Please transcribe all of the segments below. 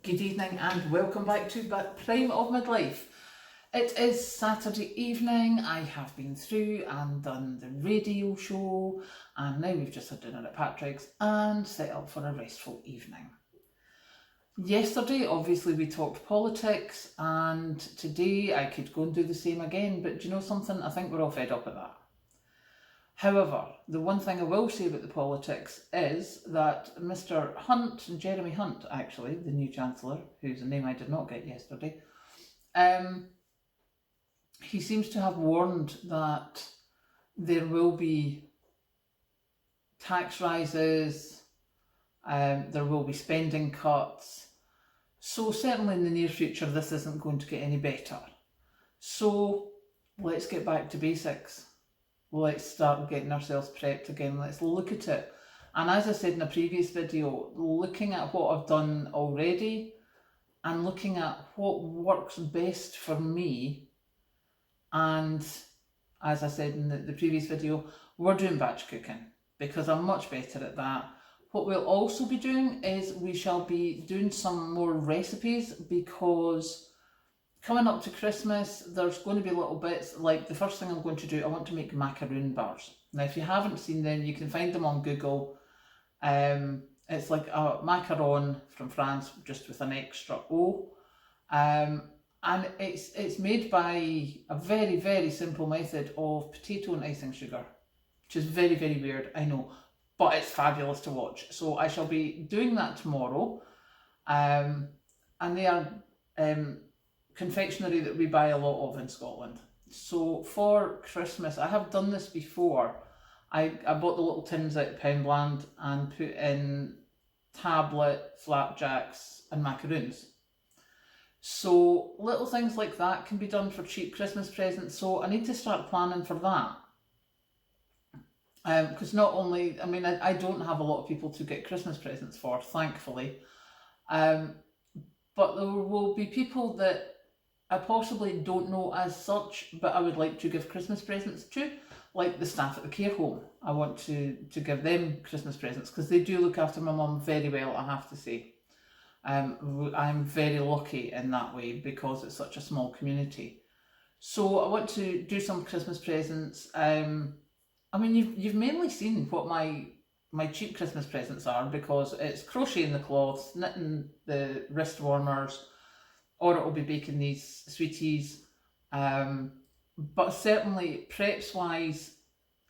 Good evening and welcome back to Prime of Midlife. It is Saturday evening. I have been through and done the radio show, and now we've just had dinner at Patrick's and set up for a restful evening. Yesterday obviously we talked politics, and today I could go and do the same again, but do you know something? I think we're all fed up of that. However, the one thing I will say about the politics is that Mr. Hunt, Jeremy Hunt actually, the new Chancellor, whose name I did not get yesterday, he seems to have warned that there will be tax rises, there will be spending cuts, so certainly in the near future this isn't going to get any better. So let's get back to basics. Let's start getting ourselves prepped again. Let's look at it. And as I said in a previous video, looking at what I've done already and looking at what works best for me. And as I said in the previous video, we're doing batch cooking because I'm much better at that. What we'll also be doing is we shall be doing some more recipes, because coming up to Christmas, there's going to be little bits, like the first thing I'm going to do, I want to make macaroon bars. Now, if you haven't seen them, you can find them on Google. It's like a macaron from France, just with an extra O. And it's made by a very, very simple method of potato and icing sugar, which is very, very weird, I know, but it's fabulous to watch. So I shall be doing that tomorrow. And they are confectionery that we buy a lot of in Scotland. So for Christmas, I have done this before. I bought the little tins out of Poundland and put in tablet, flapjacks and macaroons. So little things like that can be done for cheap Christmas presents. So I need to start planning for that. Because not only, I don't have a lot of people to get Christmas presents for, thankfully. But there will be people that I possibly don't know as such, but I would like to give Christmas presents to, like the staff at the care home. I want to give them Christmas presents because they do look after my mum very well, I have to say. I'm very lucky in that way because it's such a small community. So I want to do some Christmas presents. You've mainly seen what my cheap Christmas presents are, because it's crocheting the cloths, knitting the wrist warmers, or it'll be baking these sweeties. But certainly preps wise,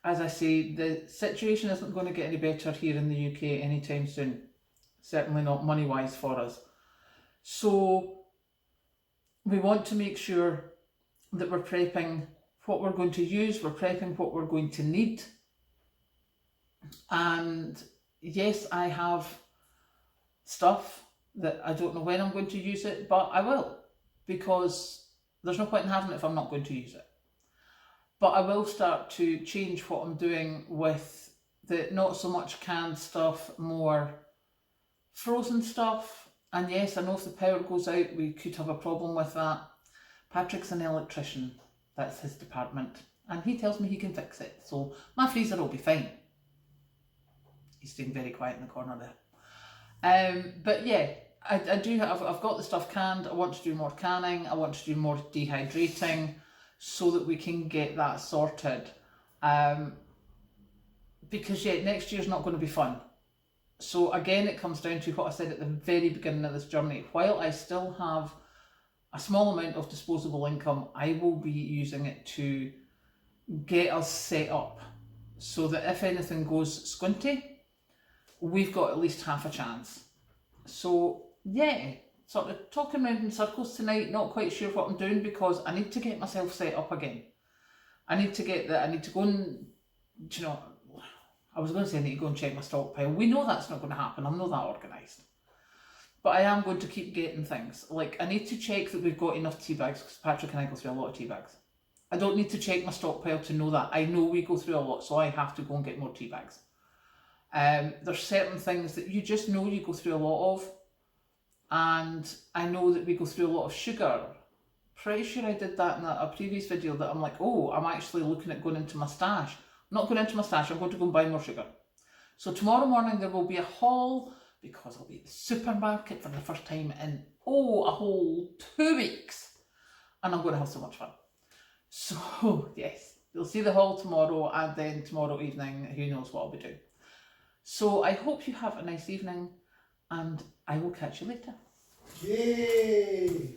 as I say, the situation isn't going to get any better here in the UK anytime soon. Certainly not money wise for us. So we want to make sure that we're prepping what we're going to use, we're prepping what we're going to need. And yes, I have stuff that I don't know when I'm going to use it, but I will, because there's no point in having it if I'm not going to use it. But I will start to change what I'm doing with the not so much canned stuff, more frozen stuff. And yes, I know if the power goes out, we could have a problem with that. Patrick's an electrician, that's his department, and he tells me he can fix it. So my freezer will be fine. He's staying very quiet in the corner there. But yeah, I've got the stuff canned. I want to do more canning. I want to do more dehydrating so that we can get that sorted. Because yeah, next year's not going to be fun. So again, it comes down to what I said at the very beginning of this journey. While I still have a small amount of disposable income, I will be using it to get us set up so that if anything goes squinty, we've got at least half a chance. So yeah, sort of talking around in circles tonight, not quite sure what I'm doing, because I need to get myself set up again. I need to go and, I was going to say I need to go and check my stockpile. We know that's not going to happen, I'm not that organised. But I am going to keep getting things. Like, I need to check that we've got enough tea bags, because Patrick and I go through a lot of tea bags. I don't need to check my stockpile to know that. I know we go through a lot, so I have to go and get more tea bags. There's certain things that you just know you go through a lot of, and I know that we go through a lot of sugar. Pretty sure I did that in a previous video, that I'm like, oh, I'm actually looking at going into my stash. I'm not going into my stash, I'm going to go and buy more sugar. So tomorrow morning there will be a haul because I'll be at the supermarket for the first time in, a whole 2 weeks. And I'm going to have so much fun. So, yes, you'll see the haul tomorrow, and then tomorrow evening, who knows what I'll be doing. So I hope you have a nice evening, and I will catch you later. Yay!